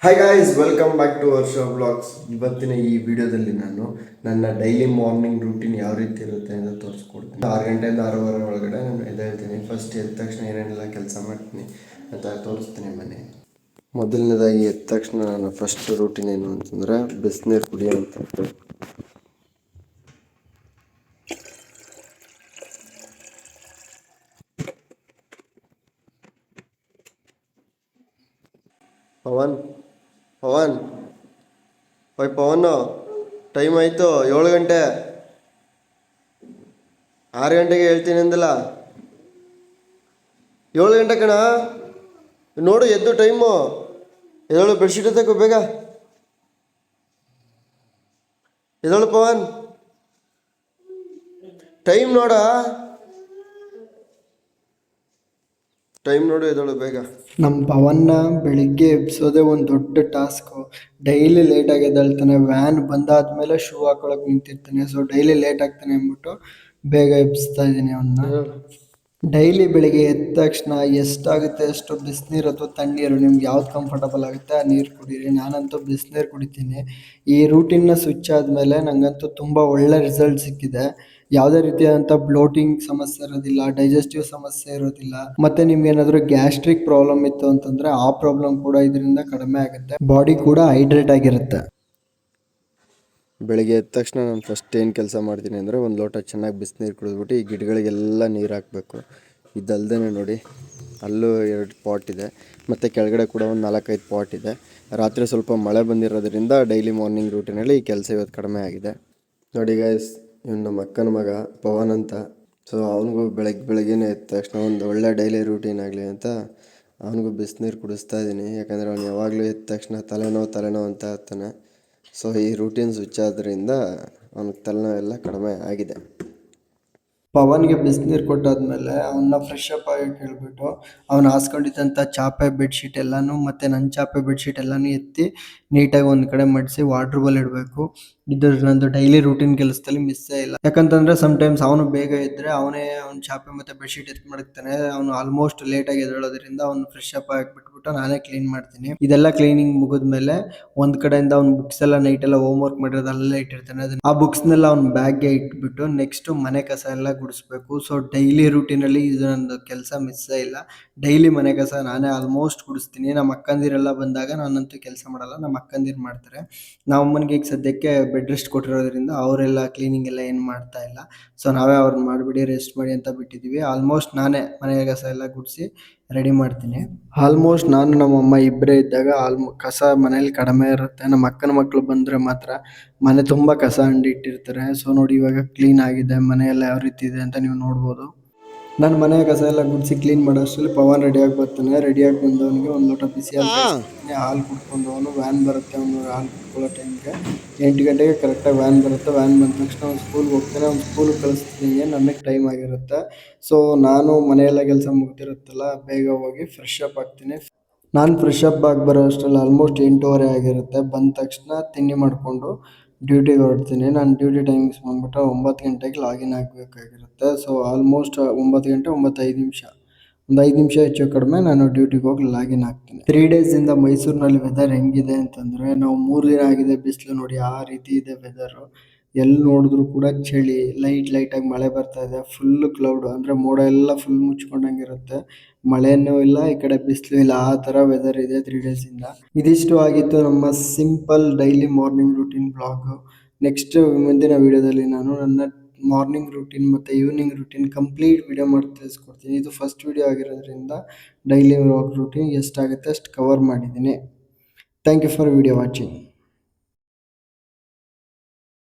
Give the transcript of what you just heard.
Hi guys, welcome back to Varsha vlogs. ಇವತ್ತಿನ ಈ ವಿಡಿಯೋದಲ್ಲಿ ನಾನು ನನ್ನ ಡೈಲಿ ಮಾರ್ನಿಂಗ್ ರೂಟೀನ್ ಯಾವ ರೀತಿ ಇರುತ್ತೆ ಅಂತ ತೋರಿಸ್ಕೊಡ್ತೀನಿ. 6 ಗಂಟೆಯಿಂದ 6:30 ಒಳಗಡೆ ನಾನು ಎದ್ದೇಳ್ತೀನಿ. ಫಸ್ಟ್ ಎದ್ದ ತಕ್ಷಣ ಏನೇನೆಲ್ಲ ಕೆಲಸ ಮಾಡ್ತೀನಿ ಅಂತ ತೋರಿಸ್ತೀನಿ ಮನೆ. ಮೊದಲನೇದಾಗಿ ಎದ್ದ ತಕ್ಷಣ ನನ್ನ ಫಸ್ಟ್ ರೂಟೀನ್ ಏನು ಅಂತಂದರೆ ಬಿಸಿನೀರು ಕುಡಿಯೋಂಥದ್ದು. ಪವನ್ ಪವನ್ ಓಯ್ ಪವನು, ಟೈಮ್ ಆಯಿತು 7 ಗಂಟೆ. 6 ಗಂಟೆಗೆ ಹೇಳ್ತೀನಿ ಅಂದಲ್ಲ, 7 ಗಂಟೆ ಕಣ. ನೋಡು ಎದ್ದು ಟೈಮು. ಎದಳು, ಬೆಡ್ಶೀಟ್ ಎತ್ತಕೋ ಬೇಗ. ಎದಳು ಪವನ್, ಟೈಮ್ ನೋಡ, ಟೈಮ್ ನೋಡು, ಎದಳು ಬೇಗ. ನಮ್ಮ ಪವನ್ನ ಬೆಳಿಗ್ಗೆ ಎಬ್ಸೋದೇ ಒಂದು ದೊಡ್ಡ ಟಾಸ್ಕು. ಡೈಲಿ ಲೇಟಾಗಿ ಎದ್ದೇಳ್ತಾನೆ. ವ್ಯಾನ್ ಬಂದಾದ್ಮೇಲೆ ಶೂ ಹಾಕೊಳಕ್ಕೆ ನಿಂತಿರ್ತಾನೆ. ಸೊ ಡೈಲಿ ಲೇಟ್ ಆಗ್ತಾನೆ ಅಂದ್ಬಿಟ್ಟು ಬೇಗ ಎಬ್ಸ್ತಾ ಇದ್ದೀನಿ ಅವನ್ನ. ಡೈಲಿ ಬೆಳಿಗ್ಗೆ ಎದ್ದ ತಕ್ಷಣ ಎಷ್ಟಾಗುತ್ತೆ ಅಷ್ಟು ಬಿಸಿನೀರು ಅಥವಾ ತಣ್ಣೀರು, ನಿಮ್ಗೆ ಯಾವ್ದು ಕಂಫರ್ಟಬಲ್ ಆಗುತ್ತೆ ಆ ನೀರು ಕುಡೀರಿ. ನಾನಂತೂ ಬಿಸಿನೀರು ಕುಡಿತೀನಿ. ಈ ರೂಟೀನ್ನ ಸ್ವಿಚ್ ಆದಮೇಲೆ ನನಗಂತೂ ತುಂಬ ಒಳ್ಳೆ ರಿಸಲ್ಟ್ ಸಿಕ್ಕಿದೆ. ಯಾವುದೇ ರೀತಿಯಾದಂಥ ಬ್ಲೋಟಿಂಗ್ ಸಮಸ್ಯೆ ಇರೋದಿಲ್ಲ, ಡೈಜೆಸ್ಟಿವ್ ಸಮಸ್ಯೆ ಇರೋದಿಲ್ಲ. ಮತ್ತು ನಿಮ್ಗೇನಾದರೂ ಗ್ಯಾಸ್ಟ್ರಿಕ್ ಪ್ರಾಬ್ಲಮ್ ಇತ್ತು ಅಂತಂದರೆ ಆ ಪ್ರಾಬ್ಲಮ್ ಕೂಡ ಇದರಿಂದ ಕಡಿಮೆ ಆಗುತ್ತೆ. ಬಾಡಿ ಕೂಡ ಹೈಡ್ರೇಟ್ ಆಗಿರುತ್ತೆ. ಬೆಳಿಗ್ಗೆ ಎದ್ದ ತಕ್ಷಣ ನಾನು ಫಸ್ಟ್ ಏನು ಕೆಲಸ ಮಾಡ್ತೀನಿ ಅಂದರೆ, ಒಂದು ಲೋಟ ಚೆನ್ನಾಗಿ ಬಿಸಿನೀರು ಕುಡಿದ್ಬಿಟ್ಟು ಈ ಗಿಡಗಳಿಗೆಲ್ಲ ನೀರು ಹಾಕಬೇಕು. ಇದಲ್ಲದೆ ನೋಡಿ, ಅಲ್ಲೂ 2 ಪಾಟ್ ಇದೆ, ಮತ್ತು ಕೆಳಗಡೆ ಕೂಡ ಒಂದು 4-5 ಪಾಟ್ ಇದೆ. ರಾತ್ರಿ ಸ್ವಲ್ಪ ಮಳೆ ಬಂದಿರೋದ್ರಿಂದ ಡೈಲಿ ಮಾರ್ನಿಂಗ್ ರೂಟೀನಲ್ಲಿ ಈ ಕೆಲಸ ಇವತ್ತು ಕಡಿಮೆ ಆಗಿದೆ. ನೋಡಿ ಗೈಸ್, ಇವನು ನಮ್ಮ ಅಕ್ಕನ ಮಗ ಪವನ್ ಅಂತ. ಸೊ ಅವನಿಗೂ ಬೆಳಗ್ಗೆನೇ ಎದ್ದ ತಕ್ಷಣ ಒಂದು ಒಳ್ಳೆ ಡೈಲಿ ರೂಟೀನ್ ಆಗಲಿ ಅಂತ ಅವನಿಗೂ ಬಿಸಿನೀರು ಕುಡಿಸ್ತಾ ಇದ್ದೀನಿ. ಯಾಕಂದರೆ ಅವನು ಯಾವಾಗಲೂ ಎದ್ದ ತಕ್ಷಣ ತಲೆನೋವು ಅಂತ ಇರ್ತಾನೆ. ಸೊ ಈ ರೂಟೀನ್ ಸ್ವಿಚ್ ಆದ್ದರಿಂದ ಅವನಿಗೆ ತಲೆನೋವೆಲ್ಲ ಕಡಿಮೆ ಆಗಿದೆ. ಪವನ್ಗೆ ಬಿಸಿನೀರು ಕೊಟ್ಟಾದ್ಮೇಲೆ ಅವನ್ನ ಫ್ರೆಶ್ ಅಪ್ ಆಗಕ್ಕೆ ಹೇಳ್ಬಿಟ್ಟು ಅವ್ನು ಹಾಸ್ಕೊಂಡಿದ್ದಂಥ ಚಾಪೆ ಬೆಡ್ಶೀಟ್ ಎಲ್ಲನೂ ಮತ್ತು ನನ್ನ ಚಾಪೆ ಬೆಡ್ಶೀಟ್ ಎಲ್ಲನೂ ಎತ್ತಿ ನೀಟಾಗಿ ಒಂದು ಕಡೆ ಮಡಿಸಿ ವಾಟ್ರ್ ಇಡಬೇಕು. ಇದು ನಂದು ಡೈಲಿ ರೂಟೀನ್ ಕೆಲಸದಲ್ಲಿ ಮಿಸ್ಸೇ ಇಲ್ಲ. ಯಾಕಂತಂದರೆ ಸಮ್ಟೈಮ್ಸ್ ಅವನು ಬೇಗ ಇದ್ದರೆ ಅವನೇ ಅವ್ನ ಚಾಪೆ ಮತ್ತು ಬೆಡ್ಶೀಟ್ ಎತ್ತಿ ಮಡಗ್ತಾನೆ. ಅವನು ಆಲ್ಮೋಸ್ಟ್ ಲೇಟಾಗಿ ಎದ್ದೇಳೋದ್ರಿಂದ ಅವ್ನು ಫ್ರೆಶ್ ಅಪ್ ಆಗಿ ಬಿಟ್ಬಿಟ್ಟು ನಾನೇ ಕ್ಲೀನ್ ಮಾಡ್ತೀನಿ. ಇದೆಲ್ಲ ಕ್ಲೀನಿಂಗ್ ಮುಗಿದ್ಮೇಲೆ ಒಂದು ಕಡೆಯಿಂದ ಅವ್ನ ಬುಕ್ಸ್ ಎಲ್ಲ ನೈಟೆಲ್ಲ ಹೋಮ್ ವರ್ಕ್ ಮಾಡಿರೋದು ಅಲ್ಲೆಲ್ಲ ಇಟ್ಟಿರ್ತಾನೆ. ಆ ಬುಕ್ಸ್ನೆಲ್ಲ ಅವ್ನ ಬ್ಯಾಗ್ಗೆ ಇಟ್ಬಿಟ್ಟು ನೆಕ್ಸ್ಟು ಮನೆ ಕಸ ಎಲ್ಲ ಗುಡಿಸ್ಬೇಕು. ಸೊ ಡೈಲಿ ರೂಟೀನಲ್ಲಿ ಇದು ನಂದು ಕೆಲಸ ಮಿಸ್ಸೇ ಇಲ್ಲ. ಡೈಲಿ ಮನೆ ಕಸ ನಾನೇ ಆಲ್ಮೋಸ್ಟ್ ಗುಡಿಸ್ತೀನಿ. ನಮ್ಮ ಅಕ್ಕಂದಿರೆಲ್ಲ ಬಂದಾಗ ನಾನಂತೂ ಕೆಲಸ ಮಾಡಲ್ಲ, ನಮ್ಮ ಅಕ್ಕಂದಿರು ಮಾಡ್ತಾರೆ. ನಮ್ಮ ಅಮ್ಮನಿಗೆ ಈಗ ಸದ್ಯಕ್ಕೆ ಬೆಡ್ ರೆಸ್ಟ್ ಕೊಟ್ಟಿರೋದ್ರಿಂದ ಅವರೆಲ್ಲ ಕ್ಲೀನಿಂಗ್ ಎಲ್ಲ ಏನು ಮಾಡ್ತಾ ಇಲ್ಲ. ಸೊ ನಾವೇ ಅವ್ರನ್ನ ಮಾಡಿಬಿಡಿ, ರೆಸ್ಟ್ ಮಾಡಿ ಅಂತ ಬಿಟ್ಟಿದ್ದೀವಿ. ಆಲ್ಮೋಸ್ಟ್ ನಾನೇ ಮನೆ ಕಸ ಎಲ್ಲ ಗುಡಿಸಿ ರೆಡಿ ಮಾಡ್ತೀನಿ. ಆಲ್ಮೋಸ್ಟ್ ನಾನು ನಮ್ಮಮ್ಮ ಇಬ್ಬರೇ ಇದ್ದಾಗ ಕಸ ಮನೇಲಿ ಕಡಿಮೆ ಇರುತ್ತೆ. ನಮ್ಮ ಅಕ್ಕನ ಮಕ್ಕಳು ಬಂದರೆ ಮಾತ್ರ ಮನೆ ತುಂಬ ಕಸ ಇಟ್ಟಿರ್ತಾರೆ. ಸೊ ನೋಡಿ, ಇವಾಗ ಕ್ಲೀನ್ ಆಗಿದೆ, ಮನೆಯೆಲ್ಲ ಯಾವ ರೀತಿ ಇದೆ ಅಂತ ನೀವು ನೋಡ್ಬೋದು. ನಾನು ಮನೆ ಕಸ ಎಲ್ಲ ಗುಡಿಸಿ ಕ್ಲೀನ್ ಮಾಡೋ ಅಷ್ಟರಲ್ಲಿ ಪವನ್ ರೆಡಿಯಾಗಿ ಬರ್ತಾನೆ. ರೆಡಿಯಾಗಿ ಬಂದವನಿಗೆ ಒಂದು ಲೋಟ ಬಿಸಿ ಹಾಲು ಕಾಯಿಸ್ತೀನಿ. ಹಾಲು ಕುಡ್ಕೊಂಡು ಅವನು ವ್ಯಾನ್ ಬರುತ್ತೆ, ಅವನು ಹಾಲು ಕುಡ್ಕೊಳ್ಳೋ ಟೈಮ್ಗೆ 8 ಗಂಟೆಗೆ ಕರೆಕ್ಟಾಗಿ ವ್ಯಾನ್ ಬರುತ್ತೆ. ವ್ಯಾನ್ ಬಂದ ತಕ್ಷಣ ಅವ್ನು ಸ್ಕೂಲ್ಗೆ ಹೋಗ್ತಾನೆ. ಅವ್ನು ಸ್ಕೂಲಿಗೆ ಕಳಿಸ್ತೀನಿ, ನನಗೆ ಟೈಮ್ ಆಗಿರುತ್ತೆ. ಸೊ ನಾನು ಮನೆಯೆಲ್ಲ ಕೆಲಸ ಮುಗ್ದಿರುತ್ತಲ್ಲ, ಬೇಗ ಹೋಗಿ ಫ್ರೆಶ್ ಅಪ್ ಆಗ್ತೀನಿ. ನಾನು ಫ್ರೆಶ್ ಅಪ್ ಆಗಿ ಬರೋ ಅಷ್ಟರಲ್ಲಿ ಆಲ್ಮೋಸ್ಟ್ 8:30 ಆಗಿರುತ್ತೆ. ಬಂದ ತಕ್ಷಣ ತಿಂಡಿ ಮಾಡಿಕೊಂಡು ಡ್ಯೂಟಿಗೆ ಹೊರಡ್ತೀನಿ. ನಾನು ಡ್ಯೂಟಿ ಟೈಮಿಂಗ್ಸ್ ಬಂದ್ಬಿಟ್ಟು 9 ಗಂಟೆಗೆ ಲಾಗಿನ್ ಆಗಬೇಕಾಗಿರುತ್ತೆ. ಸೊ ಆಲ್ಮೋಸ್ಟ್ 9 ಗಂಟೆ 9:05 ನಿಮಿಷ, ಒಂದು 5 ನಿಮಿಷ ಹೆಚ್ಚು ಕಡಿಮೆ ನಾನು ಡ್ಯೂಟಿಗೆ ಹೋಗಿ ಲಾಗಿನ್ ಆಗ್ತೀನಿ. 3 ಡೇಸಿಂದ ಮೈಸೂರಿನಲ್ಲಿ ವೆದರ್ ಹೆಂಗಿದೆ ಅಂತಂದರೆ, ನಾವು 3 ದಿನ ಆಗಿದೆ ಬಿಸಿಲು ನೋಡಿ, ಆ ರೀತಿ ಇದೆ ವೆದರು. ಎಲ್ಲಿ ನೋಡಿದ್ರು ಕೂಡ ಚಳಿ, ಲೈಟಾಗಿ ಮಳೆ ಬರ್ತಾ ಇದೆ. ಫುಲ್ ಕ್ಲೌಡು, ಅಂದರೆ ಮೋಡ ಎಲ್ಲ ಫುಲ್ ಮುಚ್ಕೊಂಡಂಗಿರುತ್ತೆ. ಮಳೆನೂ ಇಲ್ಲ, ಈ ಕಡೆ ಬಿಸಿಲು ಇಲ್ಲ, ಆ ಥರ ವೆದರ್ ಇದೆ 3 ಡೇಸಿಂದ. ಇದಿಷ್ಟು ಆಗಿತ್ತು ನಮ್ಮ simple daily morning routine blog. Next ಮುಂದಿನ ವೀಡಿಯೋದಲ್ಲಿ ನಾನು ನನ್ನ ಮಾರ್ನಿಂಗ್ ರೂಟೀನ್ ಮತ್ತು ಈವ್ನಿಂಗ್ ರೂಟೀನ್ ಕಂಪ್ಲೀಟ್ ವೀಡಿಯೋ ಮಾಡಿ ತಿಳಿಸ್ಕೊಡ್ತೀನಿ. ಇದು ಫಸ್ಟ್ ವೀಡಿಯೋ ಆಗಿರೋದ್ರಿಂದ ಡೈಲಿ ವ್ಲಾಗ್ ರೂಟೀನ್ ಎಷ್ಟಾಗುತ್ತೆ ಅಷ್ಟು ಕವರ್ ಮಾಡಿದ್ದೀನಿ. Thank you for video watching.